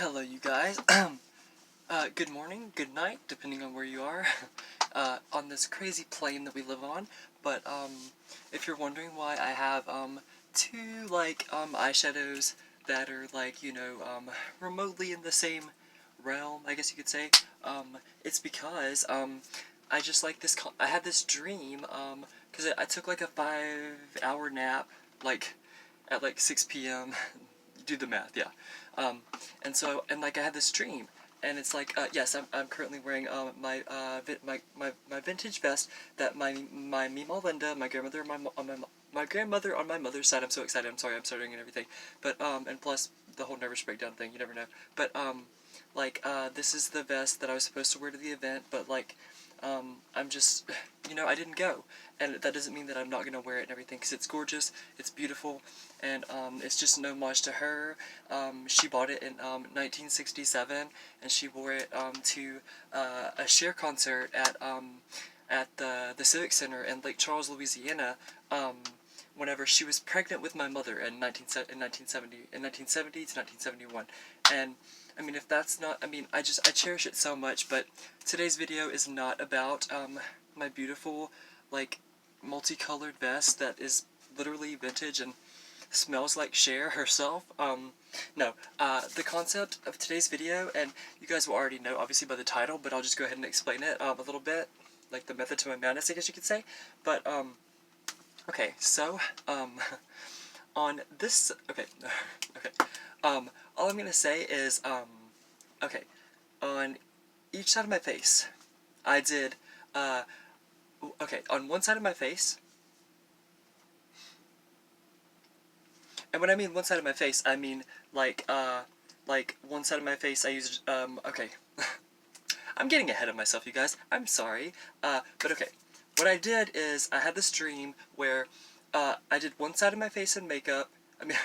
Hello, you guys. Good morning, good night, depending on where you are, on this crazy plane that we live on. But, if you're wondering why I have, two, eyeshadows that are, remotely in the same realm, I guess you could say, it's because, I just like this, I had this dream, because I took, like, a 5-hour nap, at, 6 p.m., do the math, yeah. I had this dream, and it's yes, I'm currently wearing my vintage vest that my Meemaw Linda, my grandmother, my grandmother on my mother's side. I'm so excited. I'm sorry, I'm stuttering and everything. But and plus the whole nervous breakdown thing. You never know. But this is the vest that I was supposed to wear to the event, but I'm just, I didn't go. And that doesn't mean that I'm not going to wear it and everything, because it's gorgeous, it's beautiful, and it's just an homage to her. She bought it in 1967, and she wore it to a Cher concert at the Civic Center in Lake Charles, Louisiana, whenever she was pregnant with my mother in 1970 to 1971. And I mean, if that's not, I mean, I cherish it so much. But today's video is not about my beautiful, multicolored vest that is literally vintage and smells like Cher herself. No, the concept of today's video, and you guys will already know obviously by the title, but I'll just go ahead and explain it a little bit, like the method to my madness, I guess you could say. But okay, so on this, okay, okay, all I'm gonna say is okay, on each side of my face, I did okay, on one side of my face. And when I mean one side of my face, I mean, one side of my face I used, okay. I'm getting ahead of myself, you guys. I'm sorry. But okay. What I did is, I had this dream where, I did one side of my face in makeup. I mean,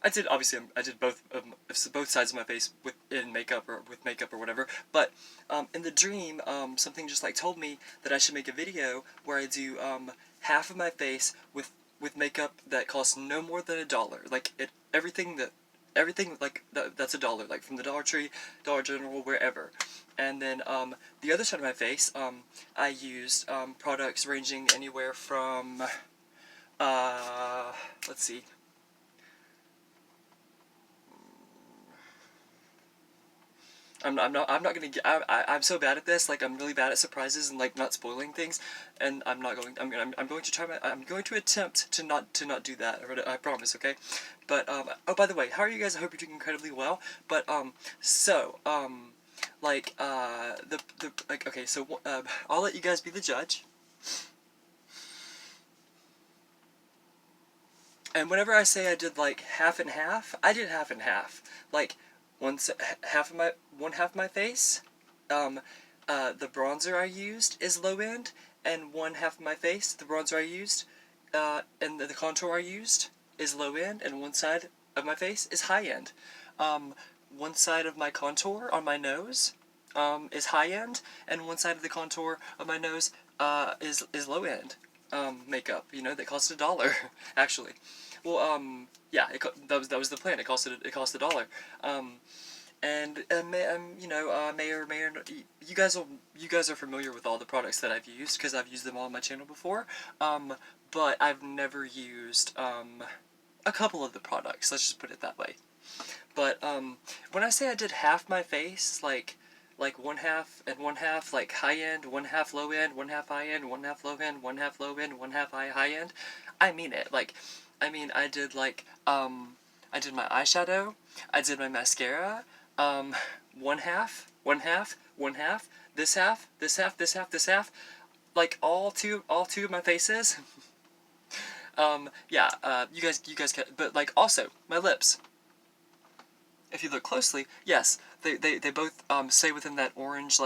I did both sides of my face in makeup or with makeup or whatever. But, in the dream, something just, told me that I should make a video where I do, half of my face with makeup that costs no more than $1. Everything that's $1, from the Dollar Tree, Dollar General, wherever. And then the other side of my face, I used products ranging anywhere from let's see. I'm not gonna get, I'm so bad at this, I'm really bad at surprises and not spoiling things, and I'm going to try I'm going to attempt to not do that, I promise, okay? But oh, by the way, how are you guys? I hope you're doing incredibly well. But okay, so I'll let you guys be the judge. And whenever I say I did half and half, I did half and half. One half of my face, the bronzer I used is low end, and one half of my face, the bronzer I used, and the contour I used is low end, and one side of my face is high end. One side of my contour on my nose is high end, and one side of the contour of my nose is low end makeup. That cost $1 actually. Well, yeah, that was the plan. It cost $1. And may or may not, you guys are familiar with all the products that I've used, because I've used them all on my channel before. But I've never used a couple of the products. Let's just put it that way. But when I say I did half my face, like one half and one half, high end, one half low end, one half high end, one half low end, one half low end, one half high end, I mean it. I mean, I did I did my eyeshadow, I did my mascara, one half, one half, one half, this half, this half, this half, this half, all two of my faces. Yeah, you guys can, but also my lips. If you look closely, yes, they both stay within that orange,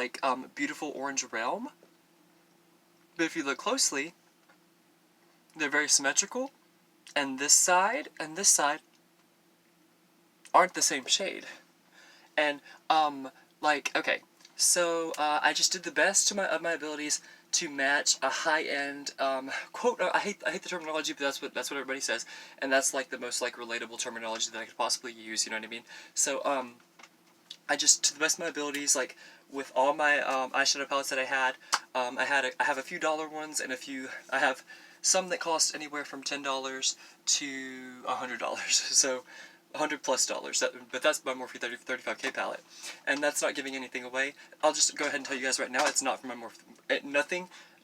beautiful orange realm. But if you look closely, they're very symmetrical, and this side aren't the same shade. And okay, so I just did the best of my abilities to match a high-end, quote, I hate the terminology, but that's what everybody says, and that's like the most like relatable terminology that I could possibly use, you know what I mean? So, I just, to the best of my abilities, like, with all my, eyeshadow palettes that I have a few dollar ones, and I have some that cost anywhere from $10 to $100, so $100+. But that's my Morphe 35K palette, and that's not giving anything away. I'll just go ahead and tell you guys right now, it's not from my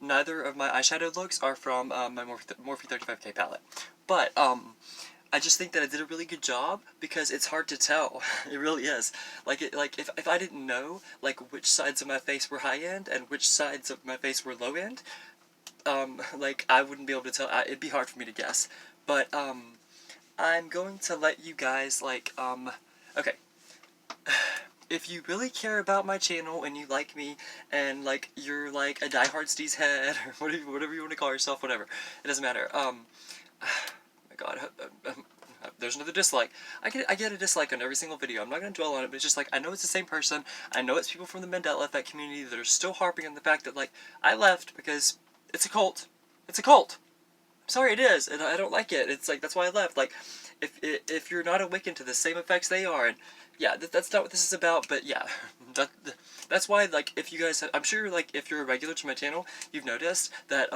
neither of my eyeshadow looks are from, my Morphe 35K palette. But, I just think that I did a really good job, because it's hard to tell. It really is. Like, if I didn't know, like, which sides of my face were high-end and which sides of my face were low-end, like, I wouldn't be able to tell. It'd be hard for me to guess. But, I'm going to let you guys, like, okay. If you really care about my channel and you like me, and, like, you're, like, a diehard Steez head, or whatever you want to call yourself, whatever. It doesn't matter. My God, there's another dislike. I get a dislike on every single video. I'm not going to dwell on it, but it's just like, I know it's the same person. I know it's people from the Mandela Effect community that are still harping on the fact that, like, I left because it's a cult. It's a cult. I'm sorry, it is, and I don't like it. It's like, that's why I left. Like, if you're not awakened to the same effects they are, and yeah, that's not what this is about, but yeah, that's why, like, if you guys, I'm sure, like, if you're a regular to my channel, you've noticed that,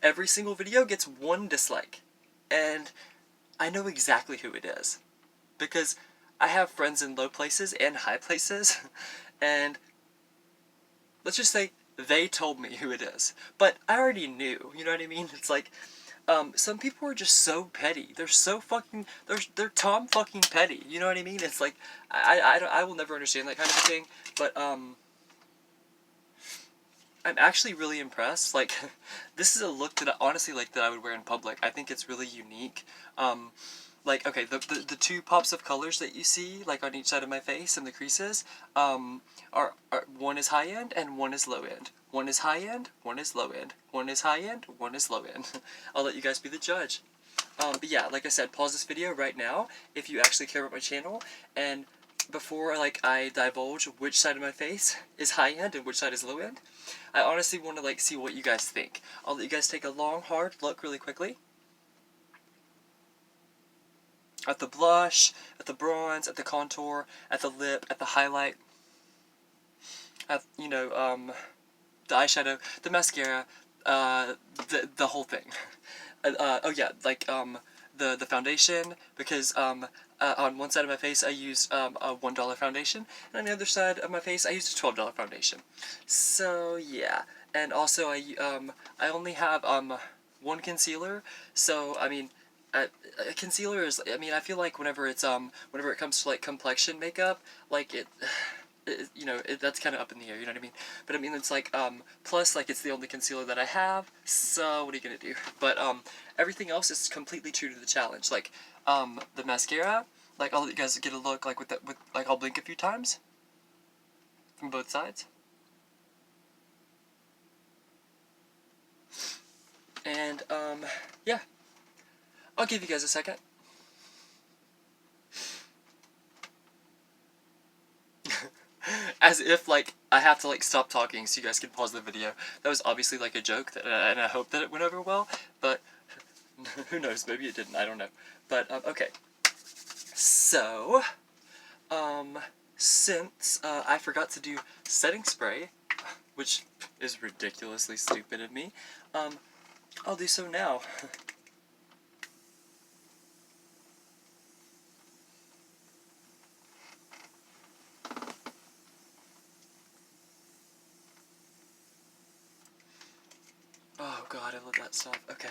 every single video gets one dislike. And I know exactly who it is, because I have friends in low places and high places, and let's just say they told me who it is, but I already knew, you know what I mean? It's like, some people are just so petty. They're so fucking, they're Tom fucking petty, you know what I mean? It's like, I will never understand that kind of a thing, but, I'm actually really impressed. Like, this is a look that I honestly like that I would wear in public. I think it's really unique. Like, okay, the two pops of colors that you see, like, on each side of my face and the creases, are one is high end and one is low end. One is high end, one is low end. One is high end, one is low end. I'll let you guys be the judge. But yeah, like I said, pause this video right now if you actually care about my channel, and before, like, I divulge which side of my face is high end and which side is low end, I honestly want to, like, see what you guys think. I'll let you guys take a long, hard look really quickly at the blush, at the bronze, at the contour, at the lip, at the highlight, at, you know, the eyeshadow, the mascara, the whole thing. Oh yeah, like, the foundation, because, on one side of my face I used, a $1 foundation, and on the other side of my face I used a $12 foundation. So, yeah. And also, I only have, one concealer, so, I mean, a concealer is, I mean, I feel like whenever it comes to, like, complexion makeup, like, you know, that's kind of up in the air, you know what I mean? But I mean, it's like, plus, like, it's the only concealer that I have, so what are you gonna do? But, everything else is completely true to the challenge. Like, the mascara, like, I'll let you guys get a look, like, like, I'll blink a few times from both sides. And, yeah. I'll give you guys a second. As if, like, I have to, like, stop talking so you guys can pause the video. That was obviously, like, a joke, and I hope that it went over well, but who knows, maybe it didn't, I don't know. But, okay. So, since, I forgot to do setting spray, which is ridiculously stupid of me, I'll do so now. Oh god, I love that stuff. Okay.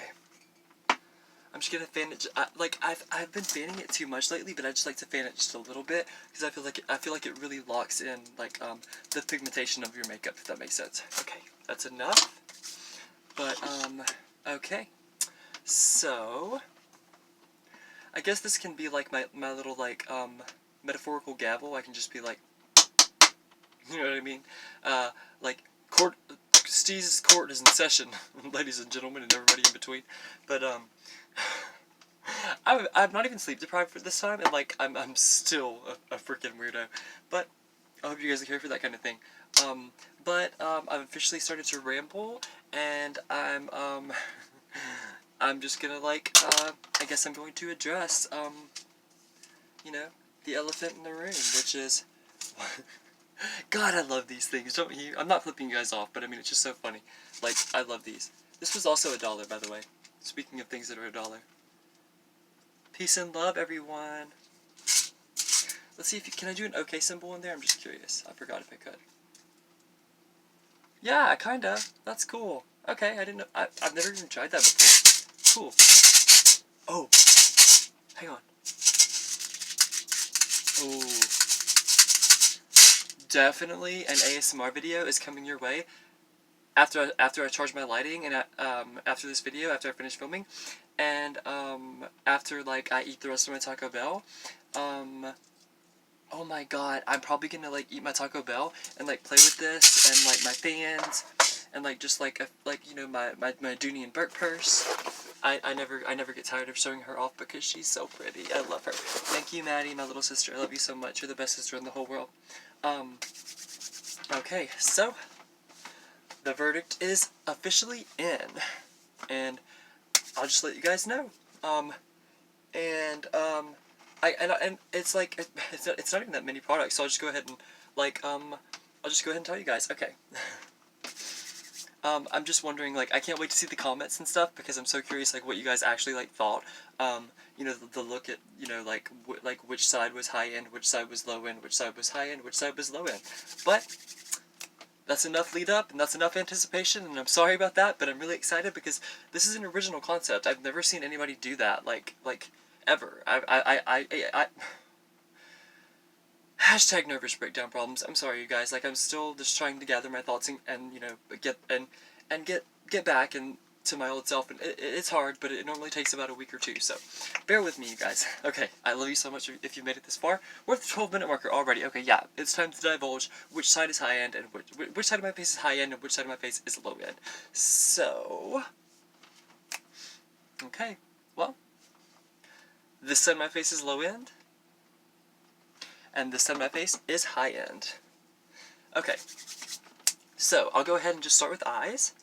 I'm just gonna fan it. Like, I've been fanning it too much lately, but I just like to fan it just a little bit because I feel like it really locks in, like, the pigmentation of your makeup, if that makes sense. Okay, that's enough. But okay. So I guess this can be like my little, like, metaphorical gavel. I can just be like, you know what I mean? Like, Steez's court is in session, ladies and gentlemen, and everybody in between. But I'm not even sleep deprived for this time, and, like, I'm still a freaking weirdo. But I hope you guys are here for that kind of thing. I've officially started to ramble, and I'm just gonna I guess I'm going to address, you know, the elephant in the room, which is, God, I love these things, don't you? I'm not flipping you guys off, but I mean, it's just so funny. Like, I love these. This was also $1, by the way. Speaking of things that are $1. Peace and love, everyone. Let's see if can I do an OK symbol in there? I'm just curious. I forgot if I could. Yeah, kinda. That's cool. Okay, I didn't know. I've never even tried that before. Cool. Oh, hang on. Oh, definitely an ASMR video is coming your way after I charge my lighting and after this video, after I finish filming, and after like I eat the rest of my Taco Bell. Oh my god, I'm probably gonna like eat my Taco Bell and like play with this and like my fans and like just like you know my Dooney and Burke purse. I never get tired of showing her off because she's so pretty. I love her. Thank you, Maddie, my little sister. I love you so much. You're the best sister in the whole world. Okay, so the verdict is officially in, and I'll just let you guys know. And it's like it's not even that many products, so I'll just go ahead and I'll just go ahead and tell you guys. Okay. I'm just wondering, like, I can't wait to see the comments and stuff because I'm so curious, like, what you guys actually like thought. You know, the look at, you know, like which side was high end, which side was low end, which side was high end, which side was low end. But that's enough lead up and that's enough anticipation, and I'm sorry about that, but I'm really excited because this is an original concept. I've never seen anybody do that, like ever. I Hashtag nervous breakdown problems. I'm sorry, you guys. Like, I'm still just trying to gather my thoughts and you know, get back and to my old self. And it's hard, but it normally takes about a week or two. So, bear with me, you guys. Okay, I love you so much if you made it this far. We're at the 12-minute marker already. Okay, yeah, it's time to divulge which side is high end and which side of my face is high end and which side of my face is low end. So, okay, well, this side of my face is low end. And this side of my face is high end. Okay, so I'll go ahead and just start with eyes.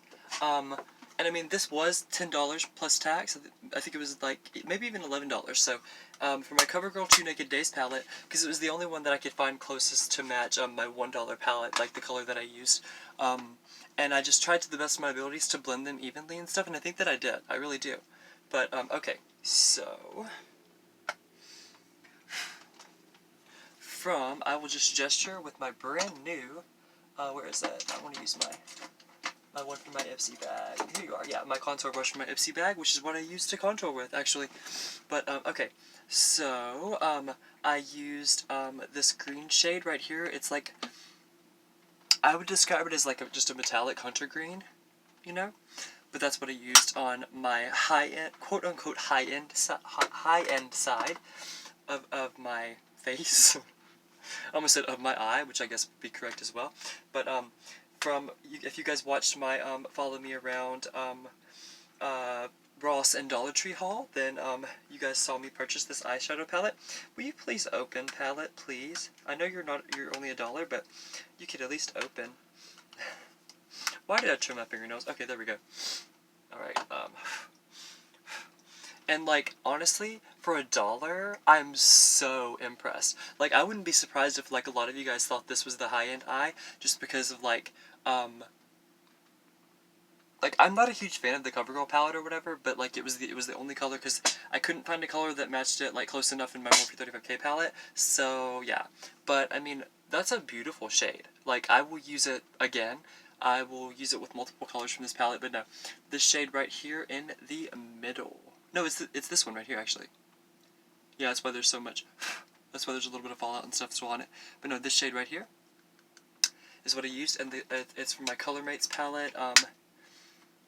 And I mean, this was $10 plus tax. I think it was like maybe even $11. So for my CoverGirl 2 Naked Days palette, because it was the only one that I could find closest to match my $1 palette, like the color that I used. And I just tried to the best of my abilities to blend them evenly and stuff, and I think that I did. I really do. But okay, so I will just gesture with my brand new, where is that? I want to use my one from my Ipsy bag. Here you are. Yeah, my contour brush from my Ipsy bag, which is what I used to contour with, actually. But, okay. So, I used, this green shade right here. It's like, I would describe it as like just a metallic hunter green, you know? But that's what I used on my high-end, quote-unquote high-end side of my face. I almost said of my eye, which I guess would be correct as well. But if you guys watched my follow me around Ross and Dollar Tree haul, then you guys saw me purchase this eyeshadow palette. Will you please open, palette, please? I know you're only $1, but you could at least open. Why did I trim my fingernails? Okay, there we go. All right. And, like, honestly, for $1, I'm so impressed. Like, I wouldn't be surprised if, like, a lot of you guys thought this was the high-end eye, just because of, like, I'm not a huge fan of the CoverGirl palette or whatever, but, like, it was the only color, because I couldn't find a color that matched it, like, close enough in my Morphe 35K palette, so, yeah. But, I mean, that's a beautiful shade. Like, I will use it again. I will use it with multiple colors from this palette, but no. This shade right here in the middle. No, it's this one right here, actually. Yeah, that's why there's so much. That's why there's a little bit of fallout and stuff still on it. But no, this shade right here is what I used, and it's from my Color Mates palette.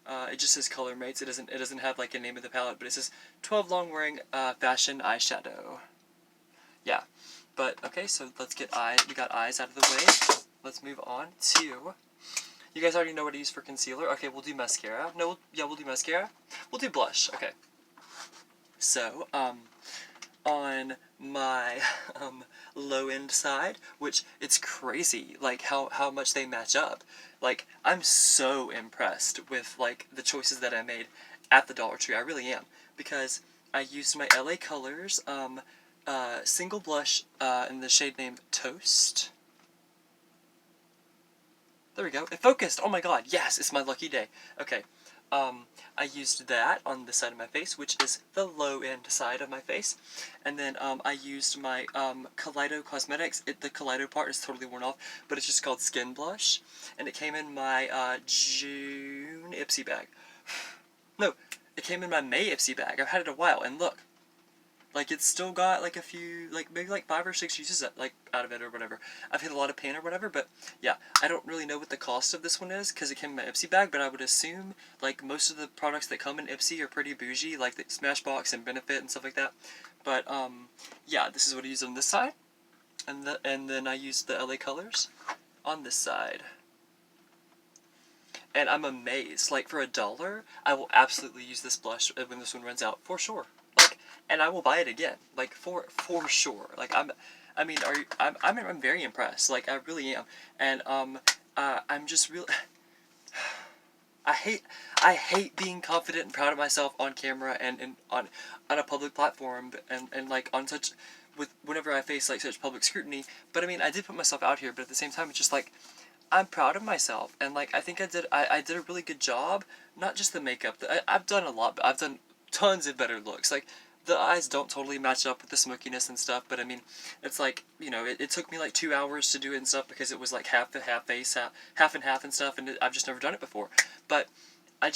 It just says Color Mates. It doesn't have like a name of the palette, but it says 12 long wearing fashion eyeshadow. Yeah, but okay, so let's get eyes. We got eyes out of the way. Let's move on to. You guys already know what I use for concealer. Okay, we'll do mascara. No, yeah, we'll do mascara. We'll do blush. Okay. So, on my low end side, which it's crazy like how much they match up. Like, I'm so impressed with like the choices that I made at the Dollar Tree. I really am, because I used my LA Colors single blush in the shade name Toast. There we go. It focused! Oh my god, yes! It's my lucky day. Okay. I used that on the side of my face, which is the low-end side of my face. And then I used my Kaleido Cosmetics. The Kaleido part is totally worn off, but it's just called Skin Blush. And it came in my June Ipsy bag. No, it came in my May Ipsy bag. I've had it a while, and look. Like, it's still got, like, a few, like, maybe, like, 5 or 6 uses, like, out of it or whatever. I've hit a lot of paint or whatever, but, yeah. I don't really know what the cost of this one is, because it came in my Ipsy bag, but I would assume, like, most of the products that come in Ipsy are pretty bougie, like the Smashbox and Benefit and stuff like that. But, yeah, this is what I used on this side. And then I used the LA Colors on this side. And I'm amazed. Like, for $1, I will absolutely use this blush when this one runs out, for sure. Like, and I will buy it again, like, for sure. Like, I'm very impressed. Like, I really am. And I'm just really I hate being confident and proud of myself on camera and on a public platform and like on such whenever I face like such public scrutiny. But I mean, I did put myself out here, but at the same time, it's just like, I'm proud of myself, and like I think I did a really good job. Not just the makeup. I've done a lot. I've done tons of better looks. Like, the eyes don't totally match up with the smokiness and stuff, but I mean, it's like, you know, it took me like 2 hours to do it and stuff, because it was like half face, half and half and stuff, and I've just never done it before. But I'm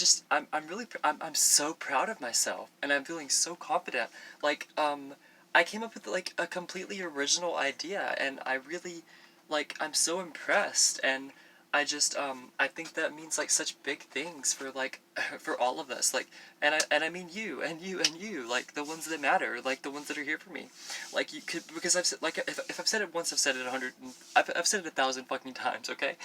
so proud of myself, and I'm feeling so confident. Like, I came up with like a completely original idea, and I really, like, I'm so impressed, and I just, I think that means like such big things for like, for all of us, like, and I mean you, and you, and you, like, the ones that matter, like, the ones that are here for me, like, you could, because I've said, like, if I've said it once, I've said it 100, I've said it 1,000 fucking times, okay,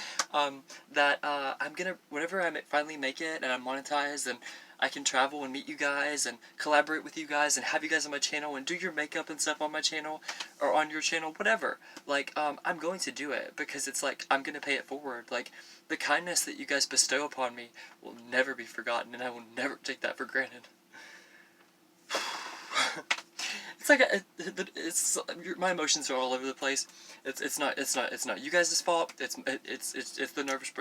that, I'm gonna, whenever I finally make it, and I'm monetized, and I can travel and meet you guys, and collaborate with you guys, and have you guys on my channel, and do your makeup and stuff on my channel, or on your channel, whatever, like, I'm going to do it, because it's like, I'm gonna pay it forward, like, the kindness that you guys bestow upon me will never be forgotten, and I will never take that for granted. It's like my emotions are all over the place. It's not you guys' fault. It's the nervous.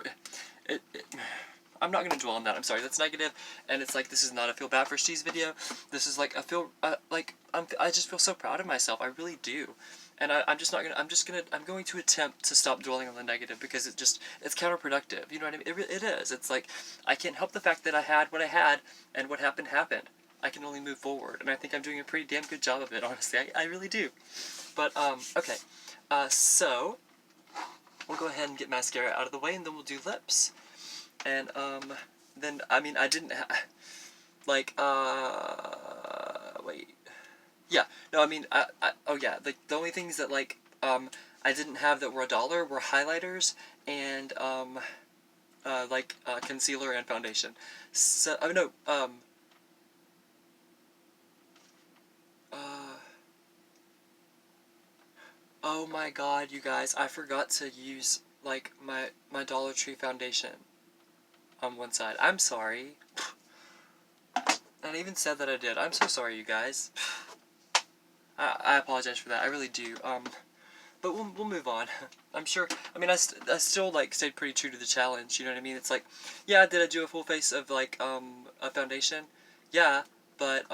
I'm not gonna dwell on that. I'm sorry. That's negative, and it's like, this is not a feel bad for Steve's video. This is like a feel like I just feel so proud of myself. I really do. And I'm just not gonna, I'm going to attempt to stop dwelling on the negative, because it's counterproductive, you know what I mean? It is, it's like, I can't help the fact that I had what I had, and what happened, happened. I can only move forward, and I think I'm doing a pretty damn good job of it, honestly, I really do. But, okay, so, we'll go ahead and get mascara out of the way, and then we'll do lips. And, then, I mean, I didn't like, wait. Yeah, no, I mean, oh yeah, like, the only things that, like, I didn't have that were $1 were highlighters and, concealer and foundation. So, oh no, oh my god, you guys, I forgot to use, like, my Dollar Tree foundation on one side. I'm sorry. I even said that I did. I'm so sorry, you guys. I apologize for that, I really do, but we'll move on. I'm sure, I mean, I still, like, stayed pretty true to the challenge, you know what I mean? It's like, yeah, did I do a full face of, like, a foundation? Yeah, but,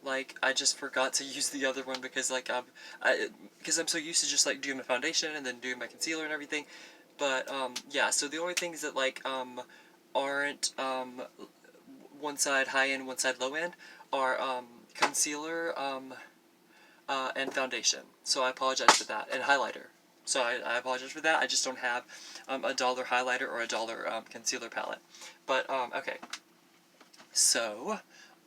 like, I just forgot to use the other one, because, like, because I'm so used to just, like, doing my foundation and then doing my concealer and everything, but, yeah, so the only things that, like, aren't, one side high-end, one side low-end, are, concealer, and foundation. So I apologize for that. And highlighter. So I apologize for that. I just don't have $1 highlighter or $1 concealer palette. But, okay. So,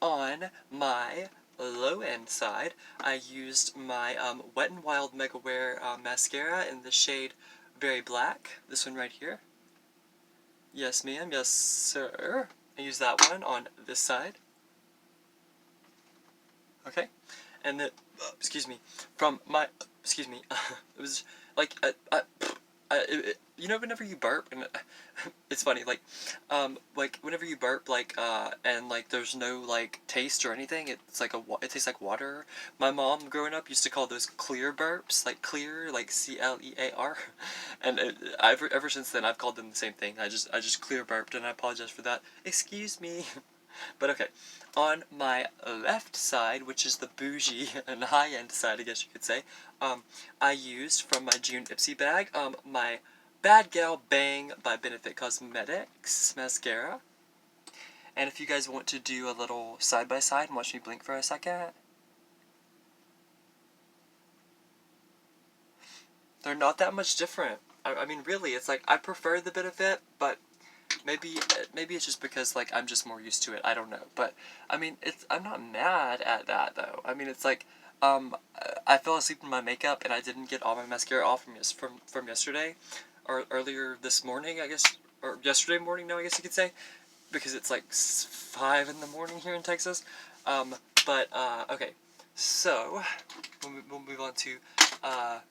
on my low-end side, I used my Wet n Wild Mega Wear mascara in the shade Berry Black. This one right here. Yes, ma'am. Yes, sir. I used that one on this side. Okay. and then, excuse me, from my, excuse me, it was like, you know, whenever you burp, and it's funny, like whenever you burp, and like there's no like taste or anything, it's like it tastes like water. My mom growing up used to call those clear burps, like clear, like CLEAR, and ever since then I've called them the same thing. I just clear burped, and I apologize for that. Excuse me. But okay, on my left side, which is the bougie and high-end side, I guess you could say, I used from my June Ipsy bag, my Bad Gal Bang by Benefit Cosmetics mascara. And if you guys want to do a little side-by-side and watch me blink for a second. They're not that much different. I mean, really, it's like, I prefer the Benefit, but maybe it's just because, like, I'm just more used to it. I don't know. But, I mean, I'm not mad at that, though. I mean, it's like, I fell asleep in my makeup, and I didn't get all my mascara off from yesterday. Or earlier this morning, I guess. Or yesterday morning, now I guess you could say. Because it's like 5 in the morning here in Texas. Okay. So, we'll move on to, I'll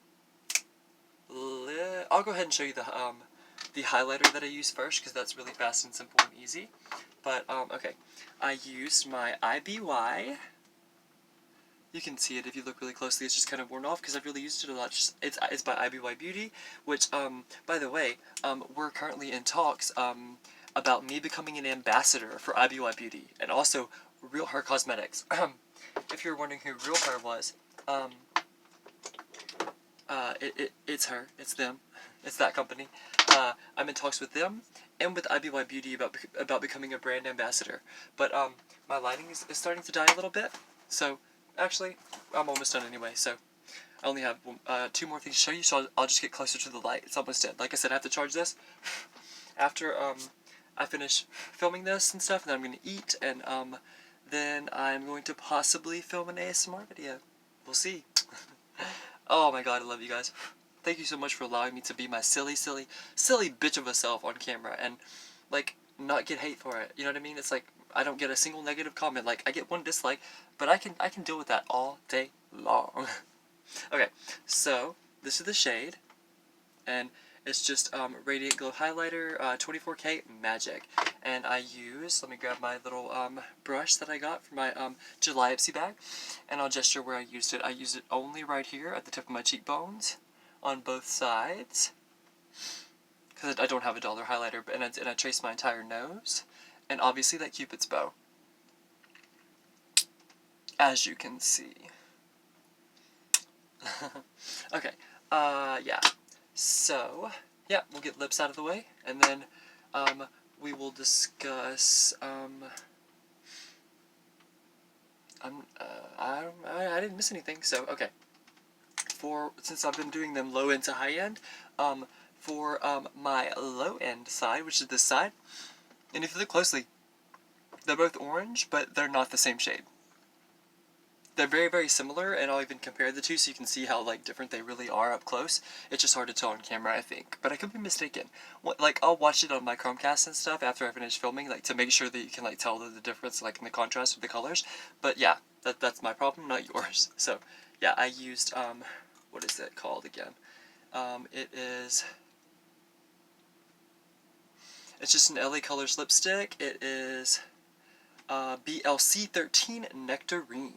go ahead and show you the highlighter that I use first, because that's really fast and simple and easy. But, okay. I used my IBY. You can see it if you look really closely. It's just kind of worn off because I've really used it a lot. It's by IBY Beauty, which, by the way, we're currently in talks, about me becoming an ambassador for IBY Beauty, and also Real Her Cosmetics. If you're wondering who Real Her was, it's her. It's them. It's that company. I'm in talks with them and with IBY Beauty about becoming a brand ambassador. But my lighting is starting to die a little bit. So actually, I'm almost done anyway. So I only have 2 more things to show you. So I'll just get closer to the light. It's almost dead. Like I said, I have to charge this after I finish filming this and stuff. And then I'm gonna eat, and then I'm going to possibly film an ASMR video. We'll see. Oh my god, I love you guys. Thank you so much for allowing me to be my silly bitch of a self on camera, and, like, not get hate for it. You know what I mean? It's like, I don't get a single negative comment. Like, I get 1 dislike, but I can deal with that all day long. Okay, so, this is the shade, and it's just, Radiant Glow Highlighter, 24K Magic. And I use, let me grab my little, brush that I got from my, July Ipsy bag, and I'll gesture where I used it. I used it only right here at the tip of my cheekbones, on both sides, because I don't have a dollar highlighter, and I trace my entire nose, and obviously that Cupid's bow, as you can see. Okay, yeah. So, yeah, we'll get lips out of the way, and then, we will discuss, I didn't miss anything, so, okay. Since I've been doing them low end to high end, for, my low end side, which is this side, and if you look closely, they're both orange, but they're not the same shade. They're very, very similar, and I'll even compare the two so you can see how, like, different they really are up close. It's just hard to tell on camera, I think. But I could be mistaken. Like, I'll watch it on my Chromecast and stuff after I finish filming, like, to make sure that you can, like, tell the difference, like, in the contrast with the colors. But, yeah, that's my problem, not yours. So, yeah, I used, what is it called again? It's just an LA Colors lipstick. It is, BLC 13 Nectarine.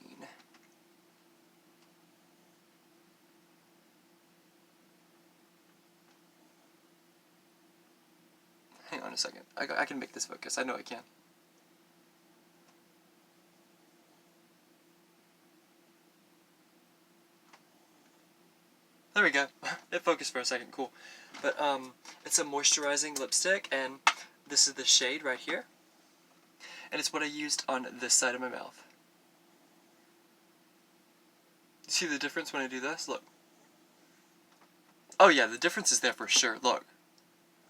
Hang on a second. I can make this focus. I know I can. There we go. It focused for a second. Cool. But, it's a moisturizing lipstick, and this is the shade right here. And it's what I used on this side of my mouth. You see the difference when I do this? Look. Oh yeah, the difference is there for sure. Look.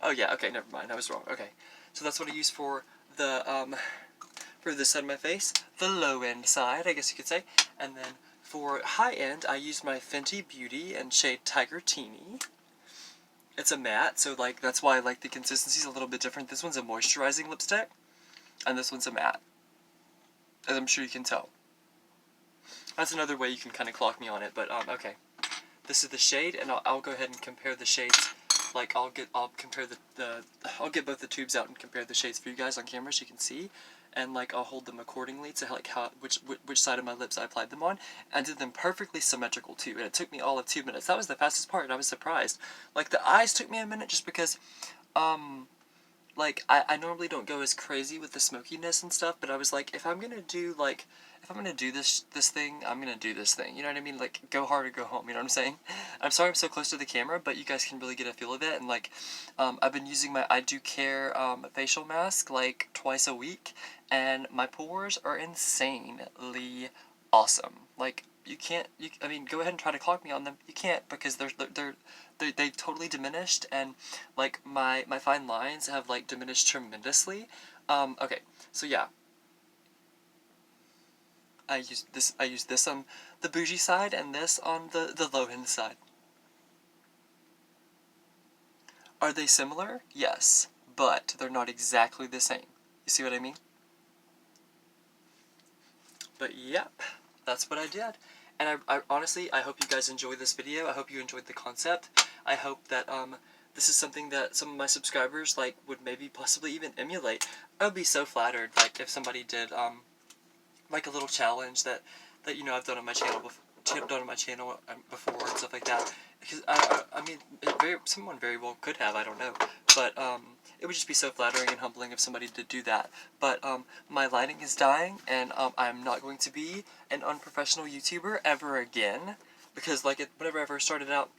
Oh yeah, okay, never mind. I was wrong. Okay. So that's what I used for the, for this side of my face. The low-end side, I guess you could say. And then for high-end, I used my Fenty Beauty in shade Tiger Teeny. It's a matte, so, like, that's why, like, the consistency's a little bit different. This one's a moisturizing lipstick, and this one's a matte, as I'm sure you can tell. That's another way you can kind of clock me on it, but, okay. This is the shade, and I'll go ahead and compare the shades. Like, I'll get both the tubes out and compare the shades for you guys on camera so you can see. And, like, I'll hold them accordingly to, like, which side of my lips I applied them on. And did them perfectly symmetrical, too. And it took me all of 2 minutes. That was the fastest part, and I was surprised. Like, the eyes took me a minute just because, like, I normally don't go as crazy with the smokiness and stuff, but I was like, if I'm gonna do this thing, I'm gonna do this thing. You know what I mean? Like, go hard or go home, you know what I'm saying? I'm sorry I'm so close to the camera, but you guys can really get a feel of it, and, like, I've been using my I Do Care, facial mask, like, twice a week, and my pores are insanely awesome. Like, I mean, go ahead and try to clock me on them. You can't, because they've totally diminished, and, like, my fine lines have, like, diminished tremendously. Okay, so yeah. I use this on the bougie side, and this on the low-end side. Are they similar? Yes, but they're not exactly the same. You see what I mean? But yep, that's what I did. And I honestly, I hope you guys enjoyed this video. I hope you enjoyed the concept. I hope that, this is something that some of my subscribers, like, would maybe possibly even emulate. I would be so flattered, like, if somebody did, like, a little challenge that you know, I've done on my channel before and stuff like that. Because I mean, someone very well could have, I don't know, but it would just be so flattering and humbling if somebody did do that. But my lighting is dying, and I'm not going to be an unprofessional YouTuber ever again, because, like, whenever I first started out,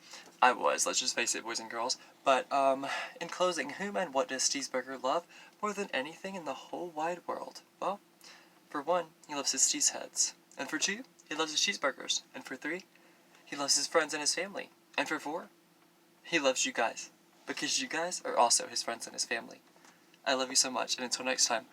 I was. Let's just face it, boys and girls. But in closing, whom and what does Cheeseburger love more than anything in the whole wide world? Well, for one, he loves his cheese heads. And for two, he loves his cheeseburgers. And for three, he loves his friends and his family. And for four, he loves you guys. Because you guys are also his friends and his family. I love you so much, and until next time.